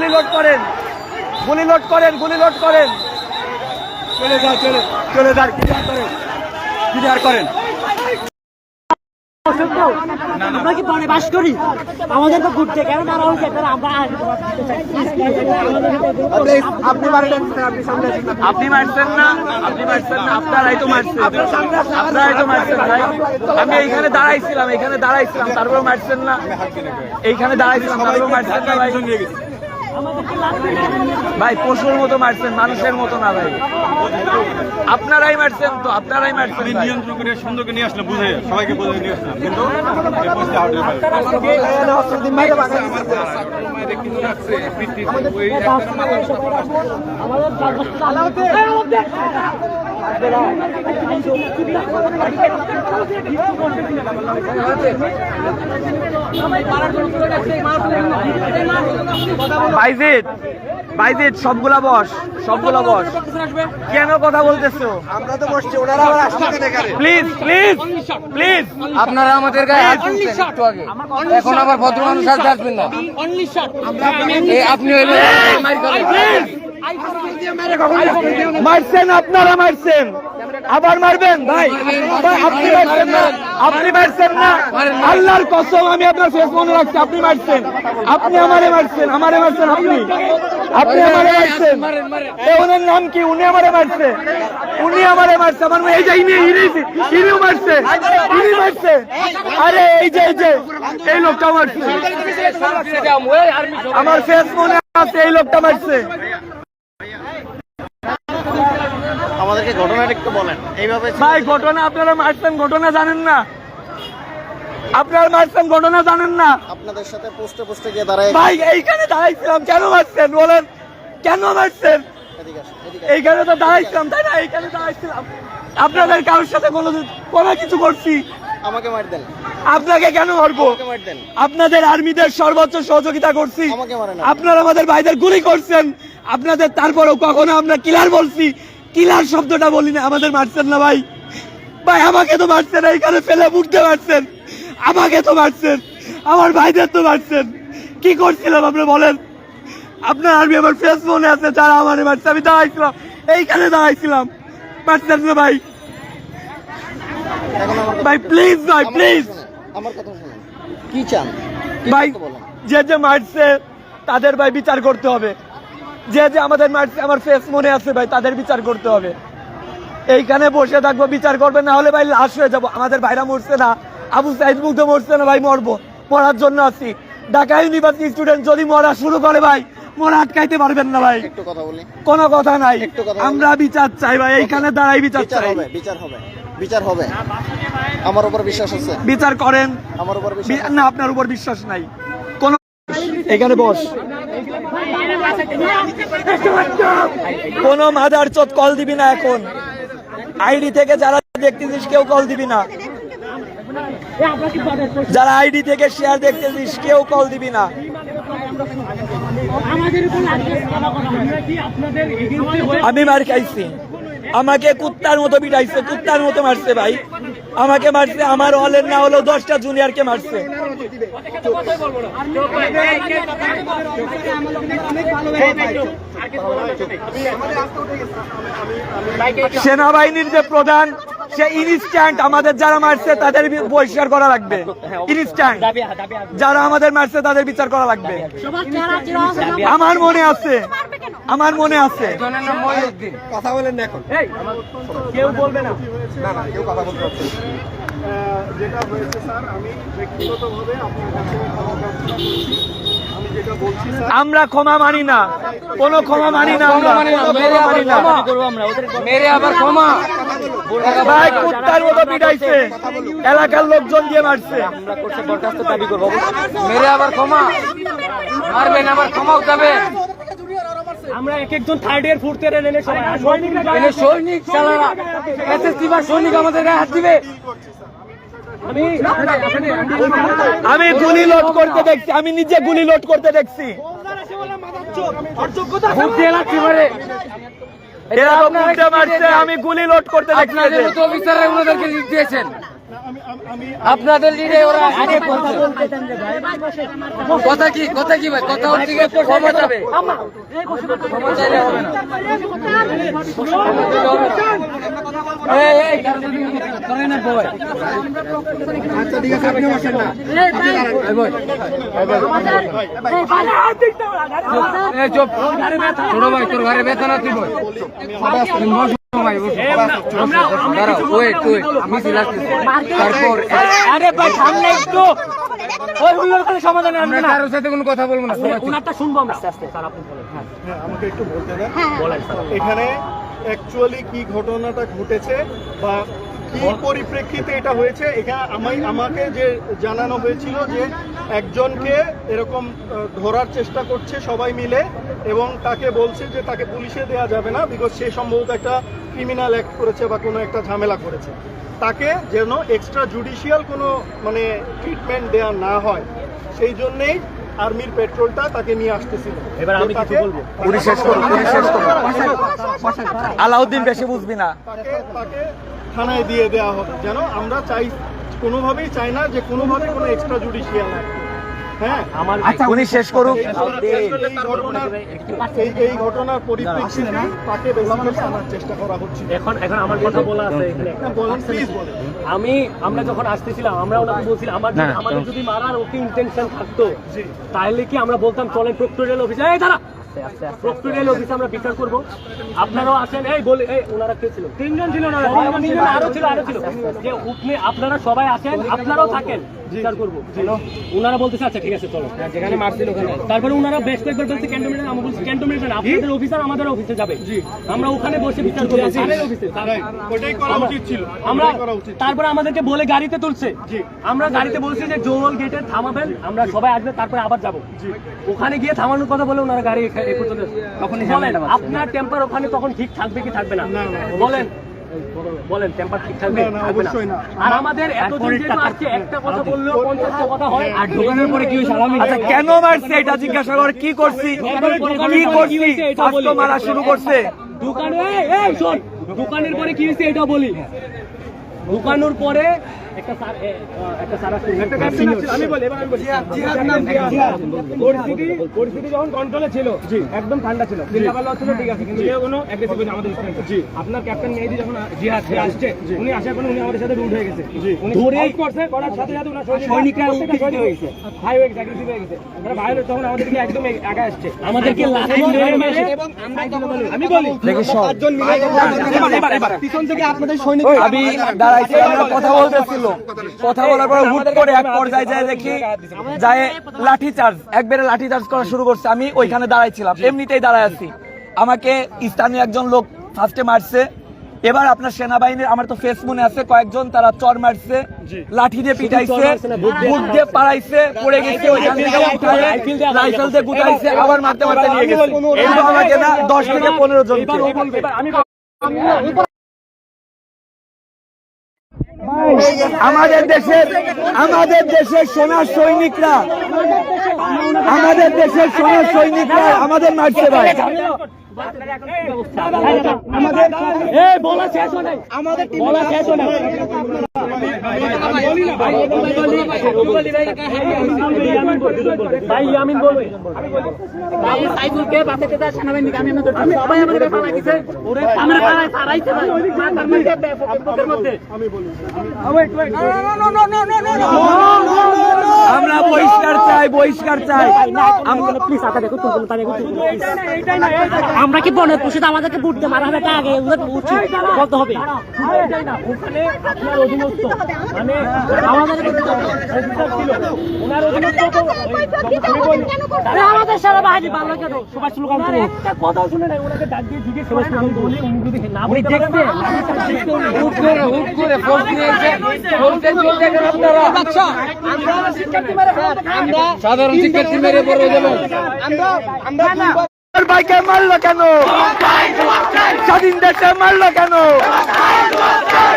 গুলি লোড করেন, গুলি লোড করেন, গুলি লোড করেন। চলে যান, চলে যান, ক্লিয়ার করেন। আমরা কি বনে বাস করি? আমাদের তো ঘুরতে কেন তারা হয়েছে? আপনি মারছেন না, আপনি মারছেন না, আপনারাই তো মারছেন, আপনারাই তো মারছেন ভাই। আমি এইখানে দাঁড়াইছিলাম, তারপরে মারছেন না, এইখানে দাঁড়াইছিলাম, তারপরে মারছেন না ভাই। ভাই পশুর মতো মারছেন, মানুষের মতো না ভাই। আপনারাই মারছেন তো, আপনারাই মারছেন। নিয়ন্ত্রণ করে সুন্দরকে নিয়ে আসলাম, বুঝে সবাইকে বুঝে নিয়ে আসলাম, কিন্তু বাইজিৎ সবগুলা বস, সবগুলা বস। কেন কথা বলতেছো? আমরা তো বসছি, ওনারা আবার আসতেছেন এখানে। প্লিজ প্লিজ প্লিজ, আপনারা আমাদের গায়ে হাত তুলছেন একটু আগে, এখন আবার ভদ্র মানুষ আর আসবেন না। আপনি মারছেন, আপনারা মারছেন, আবার মারবেন ভাই। আপনি মারছেন না, আপনি মারছেন না, আল্লাহর কসম আমি আপনার ফেস মনে রাখছি। আপনি মারছেন, আপনি আমারে মারছেন, আপনি আমারে মারছেন। ওনার নাম কি? উনি আমারে মারছে, আমার এই যে ইনিও মারছে, ইনি মারছে। আরে এই যে এই লোকটা মারছে, আমার ফেস মনে আছে, এই লোকটা মারছে। আমাদেরকে ঘটনাটা একটু বলেন এইভাবে। ভাই ঘটনা আপনারা মারছেন, ঘটনা জানেন না, আপনারা মারছেন, ঘটনা জানেন না। আপনাদের সাথে পোস্টে গিয়ে দাঁড়ায় ভাই এইখানে দাঁড়াইছিলাম, কেন মারছেন বলেন, কেন মারছেন? এইখানে তো দাঁড়াইছিলাম, তাই না? এইখানে দাঁড়াইছিলাম, আপনাদের কারোর সাথে কোনো কিছু করছি? আমাকে মার দেন। আপনাকে কেন মারবো? আপনাদের আর্মিদের সর্বোচ্চ সহযোগিতা করছি, আপনারা আমাদের ভাইদের গুলি করছেন, আপনাদের তারপরেও কখনো আমরা কিলার বলছি? কিলার শব্দটা বলি না। আমাদের মারছেন না ভাই, ভাই আমাকে তো মারছেন, এইখানে ফেলে মুড়তে মারছেন, আমাকে তো মারছেন, আমার ভাইদের তো মারছেন। কি করছিলাম আপনি বলেন? আপনার আর্মি আমার ফেস মনে আছে, যারা আমার মারছে। আমি দাঁড়াইছিলাম, এইখানে দাঁড়াইছিলাম, মারছেন না ভাই। ভাই প্লিজ, ভাই প্লিজ, আমার কথা শুনুন। কি চান ভাই? যে মারছে তাদের ভাই বিচার করতে হবে, যে আমাদের মারছে, আমার ফেস মনে আছে ভাই, তাদের বিচার করতে হবে। এইখানে বসে থাকবো, বিচার করবে না হলে ভাই লাশ হয়ে যাবো। আমাদের ভাইরা মরছে না, আবু সাইদ মুগ্ধ মরছে না ভাই, মরবো, মরার জন্য আছি। ঢাকা ইউনিভার্সিটি স্টুডেন্ট যদি মরা শুরু করে ভাই, মরা আটকাইতে পারবেন না ভাই। একটু কথা বলি। কোনো কথা নাই, আমরা বিচার চাই ভাই, এইখানে দাঁড়াই বিচার চাই। বিচার হবে। আমার উপর বিশ্বাস আছে? বিচার করেন। আমার উপর বিশ্বাস না, আপনার উপর বিশ্বাস নাই। কোন এখানে বস, কোন মাদার চোদ কল দিবি না এখন। আইডি থেকে যারা দেখতেছিস কেউ কল দিবি না, যারা আইডি থেকে শেয়ার দেখতেছিস কেউ কল দিবি না। আমি মার খাইছি, আমাকে কুত্তার মতো পিটাইছে, কুত্তার মতো মারছে ভাই, আমাকে মারছে। আমার হলের না হলেও 10টা জুনিয়রকে মারছে। সেনাবাহিনীর যে প্রধান, সে ইনস্ট্যান্ট আমাদের যারা মারছে তাদের বহিষ্কার করা লাগবে। ইনস্ট্যান্ট যারা আমাদের মারছে তাদের বিচার করা লাগবে। আমার মনে আছে, আমার মনে আছে। কথা বলেন না এখন, কেউ বলবে না, কেউ কথা বলতে পারছে না। যেটা হয়েছে স্যার, আমি ব্যক্তিগতভাবে আপনার কাছে ক্ষমা প্রার্থনা করছি। আমি যেটা বলছি আমরা ক্ষমা মানি না, কোনো ক্ষমা মানি না, আমরা মানি না। মেরে আবার ক্ষমা ভাই কুত্তার মতো পিটাইছে, এলাকার লোকজন দিয়ে মারছে। আমরা করছে বরখাস্ত দাবি করব। মেরে আবার ক্ষমা মারবেন, আবার ক্ষমাও যাবেন। আমরা একজন থার্ড ইয়ার ফোর্থ ইয়ার এনে সৈনিক চালারা এসএসসি বা সৈনিক আমাদের গায়ে হাত দিবে। আমি গুলি লোড করতে দেখছি, আমি নিজে গুলি লোড করতে দেখছি। এরা মারছে, আমি গুলি লোড করতে দেখছি। অফিসাররা ওনাদেরকে দিয়েছেন, আপনাদের লিডে ওরা আরে কথা বলতে দেন রে ভাই কথা কি ভাই কথা হচ্ছে কি ক্ষমা যাবে ক্ষমা চাইলে হবে না এই করে না বয় আচ্ছা ঠিক আছে আপনি বসেন না এই চুপ ছোট ভাই তোর ঘরে বেতন আছে বই ভাই দাঁড়াও ওয়েট মিছিল আসতেছে তারপর আরে ভাই সামনে একটু ওইগুলোর কোনো সমাধান আমরা আমরা না কারোর সাথে কোনো কথা বলবো না সবাই চুপ। ওনারটা শুনবো আমরা আস্তে আস্তে স্যার আপনি বলেন হ্যাঁ হ্যাঁ আমাকে একটু বলতে দেন এখানে অ্যাকচুয়ালি কি ঘটনাটা ঘটেছে বা কি পরিপ্রেক্ষিতে এটা হয়েছে এখানে আমাকে যে জানানো হয়েছিল যে একজনকে এরকম ধরার চেষ্টা করছে সবাই মিলে এবং তাকে বলছে যে তাকে পুলিশে দেওয়া যাবে না বিকজ সে সম্ভবত একটা ক্রিমিনাল অ্যাক্ট করেছে বা কোনো একটা ঝামেলা করেছে তাকে যেন এক্সট্রা জুডিশিয়াল কোনো মানে ট্রিটমেন্ট দেওয়া না হয় সেই জন্যেই আর্মির পেট্রোলটা তাকে নিয়ে আসতেছিল। এবার আমি কিছু বলবো পুলিশ শেষ করো আলাউদ্দিন বেশি বুঝবি না তাকে থানায় দিয়ে দেওয়া হবে যেন আমরা চাই কোনোভাবেই চাই না যে কোনোভাবে কোনো এক্সট্রা জুডিশিয়াল হ্যাঁ আমার আচ্ছা উনি শেষ করুক এই ঘটনার পরিপ্রেক্ষিতে তাকে বেসিক্যালি আনার চেষ্টা করা হচ্ছে এখন আমার কথা বলা আছে এখানে বলেন প্লিজ বলেন আমরা যখন আসতেছিলাম আমরা ওনাকে বলছিলাম আমাদের যদি মারার ওকে ইন্টেনশন থাকতো তাহলে কি আমরা বলতাম চলেন প্রক্টোরিয়াল অফিসে এই দাঁড়া প্রক্টোরিয়াল অফিসে আমরা বিচার করব আপনারাও আসেন এই বলে এই ওনারা কে ছিল তিনজন ছিল না আরো ছিল যে আপনারা সবাই আসেন আপনারাও থাকেন বিচার করব ওনারা বলতেছে আচ্ছা ঠিক আছে চলো যেখানে মারছিল ওখানে তারপরে ওনারা বেশ কয়েকবার বলছে ক্যান্টনমেন্ট আমরা বলছি ক্যান্টনমেন্ট না আপনাদের অফিসার আমাদের অফিসে যাবে আমরা ওখানে বসে বিচার করব আমাদের অফিসে ওটাই করা উচিত ছিল আমরা তারপরে আমাদেরকে বলে গাড়িতে তুলছে আমরা গাড়িতে বলছি যে জোল গেটে থামাবেন আমরা সবাই আসবে তারপরে আবার যাব ওখানে গিয়ে থামানোর কথা বলে ওনারা গাড়ি এই পর্যন্ত তখন বলেন আপনার টেম্পার ওখানে তখন ঠিক থাকবে কি থাকবে না বলেন টেম্পার ঠিক থাকবে অবশ্যই না আর আমাদের এতজন যেহেতু আজকে একটা কথা বললেও 50টা কথা হয় আর দোকানের পরে কি হইছে আচ্ছা কেন মারছে এটা জিজ্ঞাসা করে কি করছি ফার্স্ট মারা শুরু করছে দোকানে এই শোন দোকানের পরে কি হইছে এটা বলি দোকানোর পরে একটা স্যার আমি বলি এবার আমি বলি পরিস্থিতি যখন কন্ট্রোলে ছিল একদম ঠান্ডা ছিল চিল্লাপাল্লা ছিল ঠিক আছে কিন্তু কোনো অ্যাগ্রেসিভ হয়নি আমাদের স্ট্যান্ড আপনার ক্যাপ্টেন মেহেদী যখন জিহাদ আসছে উনি আসার পরে উনি আমাদের সাথে রুট হয়ে গেছে উনি ধরেই করছে করার সাথে সাথে উনার সৈনিকরা শহীদ হয়ে গেছে হাই হয়ে গেছে অ্যাগ্রেসিভ হয়ে গেছে মানে ভাইরা তখন আমাদেরকে একদম আগে আসছে আমাদেরকে লাঠি মেরে মেরে এবং আমি বলি পাঁচজন মিলে এবার পিছন থেকে আপনাদের সৈনিক আমি দাঁড়াইছি আমরা কথা বলতেছিল কথা বলার পর হুট করে এক পর্যায়ে যায় দেখি যায় লাঠি চার্জ একবারে লাঠি চার্জ করা শুরু করছে আমি ওইখানে দাঁড়াইছিলাম এমনিতেই দাঁড়ায় আছি আমাকে স্থানীয় একজন লোক ফার্স্টে মারছে এবার আপনার সেনাবাহিনীর আমার তো ফেস মনে আছে কয়েকজন তারা চর মারছে লাঠি দিয়ে পিটাইছে বুট দিয়ে পাড়াইছে পড়ে গেছে ওইখান থেকে উঠায় রাইফেল দিয়ে গুটাইছে আবার মারতে মারতে নিয়ে গেছে এইগুলো আমাকে না 10 থেকে 15 জন আমাদের দেশের সোনা সৈনিকরা আমাদের মারছে ভাই আমরা বহিষ্কার চাই আমরা কি বনে পুষে আমাদেরকে বুট দিয়ে মারা হবে তা আগে উচিত বলতে হবে ওখানে আপনার অধীনস্থ মানে আমাদের আমাদের সারা বাহিনী ভালো কেন সবাই শুরু করতে একটা কথা শুনে নাই ওনাকে ডাক দিয়ে জিজ্ঞেস করে বলি উনি যদি না বলে দেখবে হুট করে ফোর্স দিয়েছে চলতে কেন আপনারা সাধারণ শিক্ষার্থী মেরে বড় যাবেন আমরা ভাইকে মারলো কেন স্বাধীন দেশে মারলো কেন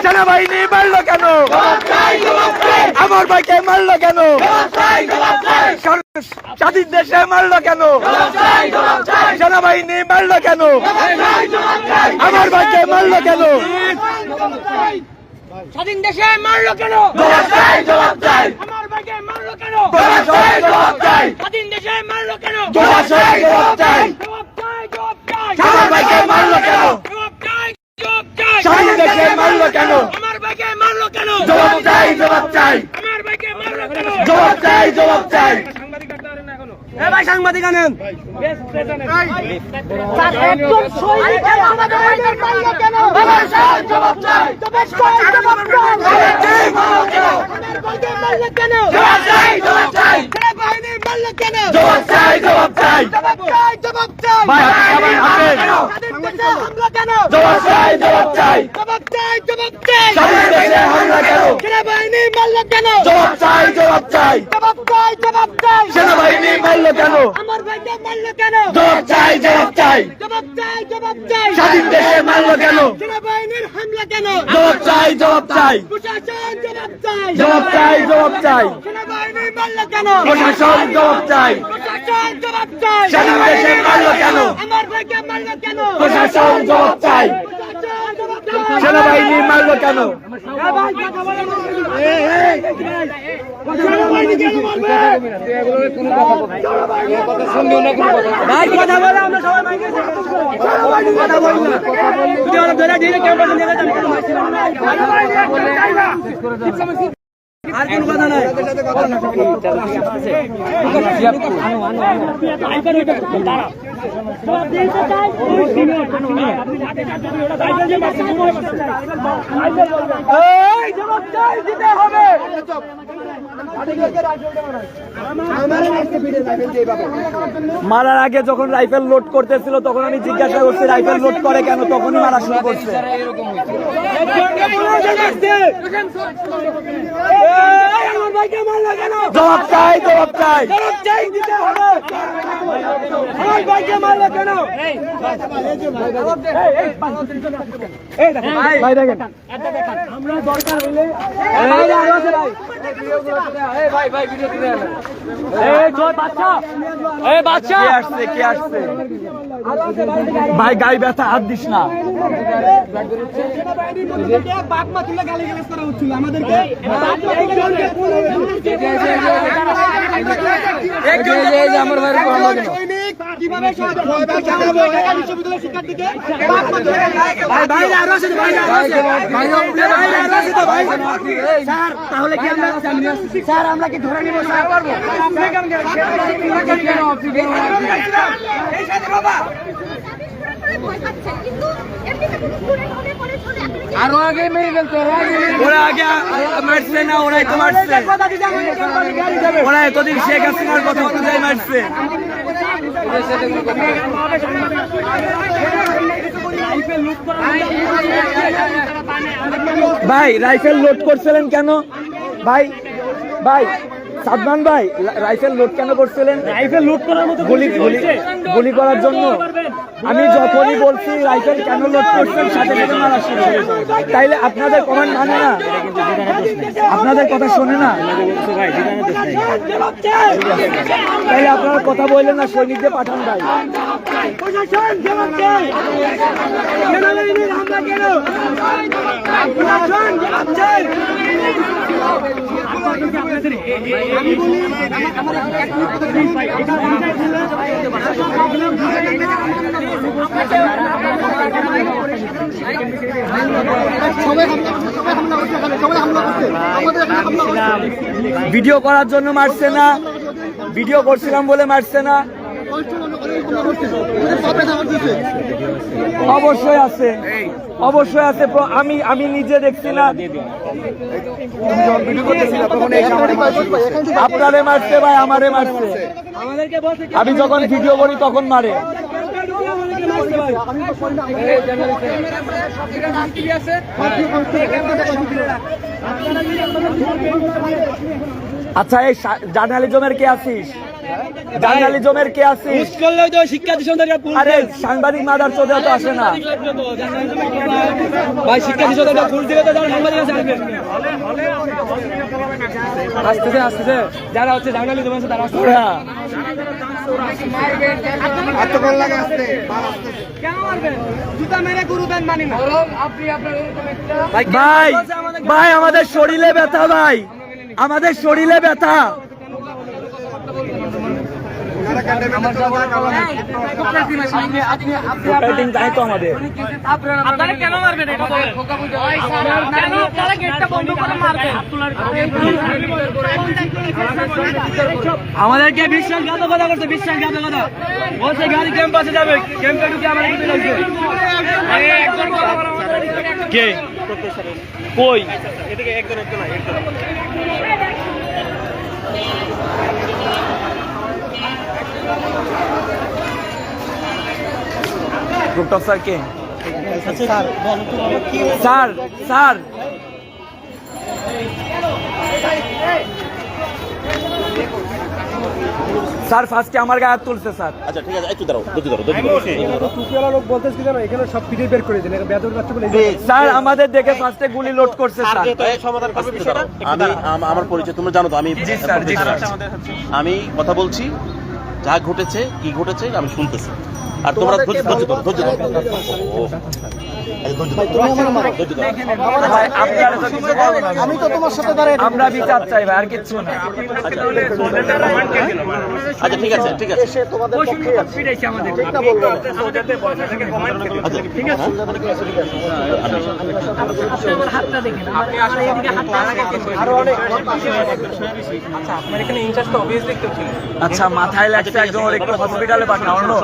সেনাবাহিনী মারলো কেন আমার ভাইকে মারলো কেন স্বাধীন দেশে মারলো কেন সেনাবাহিনী মারলো কেন আমার ভাইকে মারলো কেন স্বাধীন দেশে মারলো কেন? জবাব চাই, জবাব চাই, আমার ভাইকে মারলো কেন? জবাব চাই, জবাব চাই, স্বাধীন দেশে মারলো কেন? জবাব চাই, জবাব চাই, জবাব চাই, জবাব চাই। আমার ভাইকে মারলো কেন? জবাব চাই, জবাব চাই। স্বাধীন দেশে মারলো কেন? আমার ভাইকে মারলো কেন? জবাব চাই, জবাব চাই, আমার ভাইকে মারলো কেন? জবাব চাই, জবাব চাই। ভাই সাংবাদিক আনেন। স্যার একদম সৈনিক আমাদের ভাইদের মারলো কেন? জবাব চাই, জবাব চাই, জবাব চাই। জবাব চাই, মারলো কেন? আমার ভাইকে মারলো কেন? জবাব চাই, জবাব চাই, সেনাবাহিনী মারলো কেন? জবাব চাই, জবাব চাই। জবাব চাই, জবাব চাই। ভাই, আপনি সবাই আসেন। স্বাধীন দেশে হামলা কেন? জবাব চাই, জবাব চাই, জবাব চাই, জবাব চাই। স্বাধীন দেশে হামলা কেন? সেনাবাহিনী মারলো কেন? জবাব চাই, জবাব চাই, জবাব চাই, জবাব চাই। সেনাবাহিনী মারলো কেন? আমার ভাইকে মারলো কেন? জবাব চাই, জবাব চাই, জবাব চাই, জবাব চাই। স্বাধীন দেশে মারলো কেন? সেনাবাহিনীর হামলা কেন? জবাব চাই, জবাব চাই, প্রশাসন জবাব চাই। জবাব চাই, জবাব চাই, সেনাবাহিনী মারলো কেন? প্রশাসন জবাব চাই, প্রশাসন জবাব চাই। স্বাধীন দেশে মারলো কেন? আমার ভাইকে মারলো কেন? প্রশাসন জবাব চাই, প্রশাসন জবাব চাই। সেনাবাহিনী মারলো কেন? ভাই কথা বলে আমরা সবাই মাইকে কথা বলি না যদি ওরা ধরে দিয়ে কেউ বলে নিয়ে যান আর কোনো কথা নাই এই জবাব চাই দিতে হবে মারার আগে যখন রাইফেল লোড করতেছিল তখন আমি জিজ্ঞাসা করছি রাইফেল লোড করে কেন, তখনই মারা শুরু করছে। জবাব চাই, জবাব চাই, দিতে হবে আমার ভাইকে মারলো কেন ভাই দেখেন আমরা দরকার হইলে কে আসছে, কে আসছে? ভাই গায়ে ব্যথা, হাত দিস না। বাগমা তুলে গালি গালাজ করা হচ্ছিল আমাদেরকে আমার বাড়ি সৈনিক কিভাবে ঢাকা বিশ্ববিদ্যালয়ের শিক্ষার্থীকে বাগমা তুলে ভাই আরো আছে ভাই স্যার তাহলে কি আমরা স্যার আমরা কি ধরে নিব স্যার এই সাথে বাবা আরো আগে মেরে ফেলতো ওরা আগে মারছে না, ওরাই তো মারছে। ওরা এতদিন শেখ হাসিনার কথা অনুযায়ী মারছে। ভাই রাইফেল লোড করছিলেন কেন? ভাই ভাই সাদমান ভাই রাইফেল লোড কেন করছিলেন? রাইফেল লুট করার মতো গুলি গুলি গুলি করার জন্য। আমি যখনই বলছি রাইফেল কেন লোড করছেন সাথে সাথে মারা শুরু হয়েছে। তাইলে আপনাদের কমেন্ট মানে না, আপনাদের কথা শোনে না, তাইলে আপনারা কথা বললেন না, সৈনিকদের পাঠান ভাই। প্রশাসন জবাব চাই সেনাবাহিনীর হামলা কেন প্রশাসন জবাব চাই আমি বলি আমার এক মিনিট কথা ভিডিও করার জন্য মারছে না, ভিডিও করছিলাম বলে মারছে না। অবশ্যই আছে, অবশ্যই আছে। আমি নিজে দেখছি না, আপনারে মারছে ভাই, আমারে মারছে। আমি যখন ভিডিও করি তখন মারে। আচ্ছা এই জার্নালিজমের কে আছিস? জার্নালিজমের কে আছিস? আরে সাংবাদিক মাদার চোদা তো আসে না ভাই শিক্ষার্থী সদস্য ঘুষ দিলে তো সাংবাদিক আসবে আসতেছে যারা হচ্ছে জার্নালিজম আছে তারা এতক্ষণ লাগে আসতে কেন মারবেন? জুতা মেরে গুরু দেন মানি না। ভাই ভাই আমাদের শরীরে ব্যথা ভাই, আমাদের শরীরে ব্যথা। আপনারা কেন মারবেন এটা বলেন? কেন আপনারা গেটটা বন্ধ করে মারবেন? আমাদেরকে বিশ্বাসঘাতকতা করছে, বিশ্বাসঘাতকতা বলছে গাড়ি ক্যাম্পাসে যাবে, ক্যাম্পে ঢুকে আমাদের কে কই এদিকে একজন একজন নাই একজন রুপটপ স্যার কে? স্যার স্যার স্যার ফার্স্টে আমার গায়ে হাত তুলছে স্যার। আচ্ছা ঠিক আছে, একটু দাঁড়াও, দাঁড়াও। টুপিওয়ালা লোক বলতেছে কি জানো, এখানে সব ফিরে বের করে দিন, এটা বেদর বাচ্চা বলে। স্যার আমাদের দেখে ফার্স্টে গুলি লোড করছে স্যার। সমাধান করবে বিষয়টা। আমার পরিচয় তোমরা জানো তো, আমি জি স্যার, জি স্যার। আমি কথা বলছি, যা ঘটেছে কি ঘটেছে আমি শুনতেছি, আর তোমরা ধৈর্য ধরো, ধৈর্য ধরো। ও ভাই, আপনারা তো কিছু বলবেন না। আমি তো তোমার সাথে দাঁড়াই। আমরা বিচার চাই ভাই, আর কিচ্ছু না। আচ্ছা ঠিক আছে, ঠিক আছে। এসে তোমাদের পক্ষে আছে। ঠিকটা বলবো না। আচ্ছা ঠিক আছে। আরো অনেক আচ্ছা মাথায় লাগছে একজন, ওর একটু হসপিটালে পাঠানো।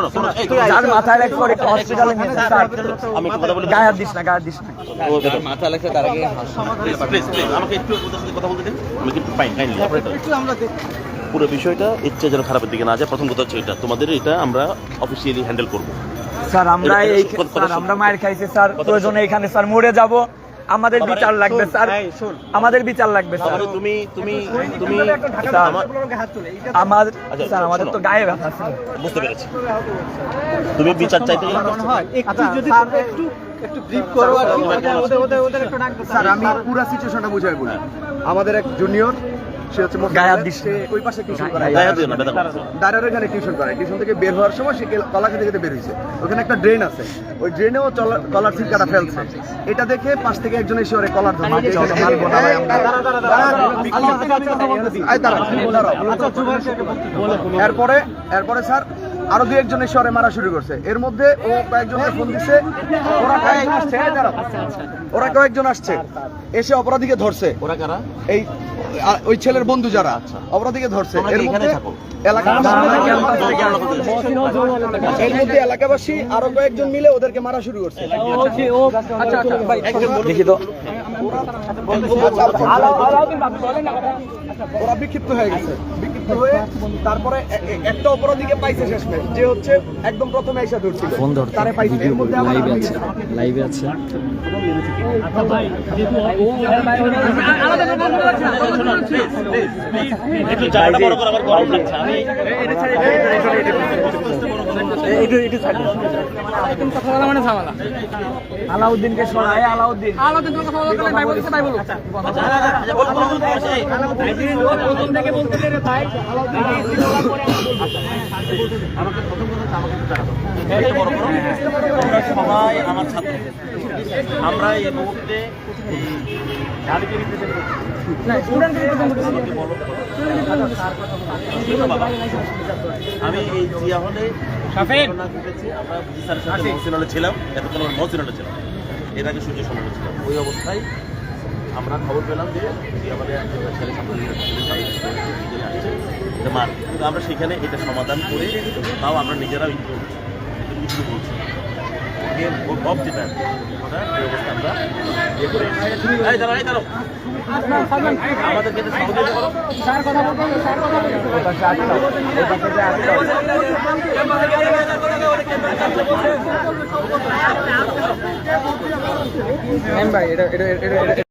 যার মাথায় লাগছে ওর একটু হসপিটালে নিয়ে স্যার। আমি একটু কথা বলি। গায়ে হাত দিস না, গায়ে হাত দিস না। মাথা লাগছে তার আগে প্লিজ আমাকে একটু ওদের সাথে কথা বলতে দিন। আমি কিন্তু ফাইন কাইন্ডলি পুরো বিষয়টা ইচ্ছে যেন খারাপের দিকে না যায়। প্রথম কথা হচ্ছে এটা, তোমাদের এটা আমরা অফিসিয়ালি হ্যান্ডেল করবো। স্যার আমরা এই স্যার আমরা মায়ের খাইছি স্যার, প্রয়োজনে এখানে স্যার মরে যাব, আমাদের বিচার লাগবে স্যার, আমাদের বিচার লাগবে স্যার। তাহলে তুমি তুমি তুমি স্যার, আমার আমার স্যার আমাদের তো গায়ে ব্যথা আছে। বুঝতে পেরেছি, তুমি বিচার চাইতে গেলে একটু যদি একটু ব্রিফ করো আর কি। ওদের একটু ডাক দাও। স্যার আমি পুরো সিচুয়েশনটা বুঝাই বলি। আমাদের এক জুনিয়র, সে হচ্ছে গায়ে হাত দিস না। ওই পাশে টিউশন করায়, গায়ে হাত দিও না, ব্যথা করছে। দাঁড়ার এখানে টিউশন করায়। টিউশন থেকে বের হওয়ার সময় সে কলাকে থেকে বের হয়েছে। ওখানে একটা ড্রেন আছে, ওই ড্রেনেও কলার ছিলকাটা ফেলছে। এটা দেখে পাশ থেকে একজন এসে ওরে কলার ধরে এরপরে স্যার আরো দুই একজন এসে ওরে মারা শুরু করছে। এর মধ্যে ও কয়েকজনকে ফোন দিচ্ছে, ওরা কয়েকজন আসছে এসে অপরাধীকে ধরছে। ওরা কারা? এই ওই ছেলের বন্ধু যারা অপরাধীকে ধরছে। তোমরা এর কি এখানে মধ্যে থাকো? এর মধ্যে এলাকাবাসী আরো কয়েকজন মিলে ওদেরকে মারা শুরু করছে। দেখি তো ওরা বিক্ষিপ্ত হয়ে গেছে। বিক্ষিপ্ত হয়ে তারপরে একটা অপরাধীকে পাইছে শেষমেশ, যে হচ্ছে একদম প্রথমে এসে ধরছিল, তারে পাইছে। এর মধ্যে লাইভে আছে। একটু জায়গাটা বড় করে আবার গরম লাগছে। আমি আলাউদ্দিনকে সরাই, আলাউদ্দিন সবাই আমার ছাত্র, আমরা এই মুহূর্তে আমি এই জিয়া হলে ঘটনা ঘটেছে, আমরা বুঝি স্যারের সাথে মহসিন হলে ছিলাম, এতক্ষণ আমরা মহসিন হলে ছিলাম, এর আগে সূর্য সমানে ছিলাম। ওই অবস্থায় আমরা খবর পেলাম যে আমাদের ছেলে আসছে মার, কিন্তু আমরা সেখানে এটা সমাধান করে তাও আমরা নিজেরাও কিছু বলছি অফ যেটা এই অবস্থা আমরা ইয়ে করে আমাদেরকে সহযোগিতা করো। ভাই এটা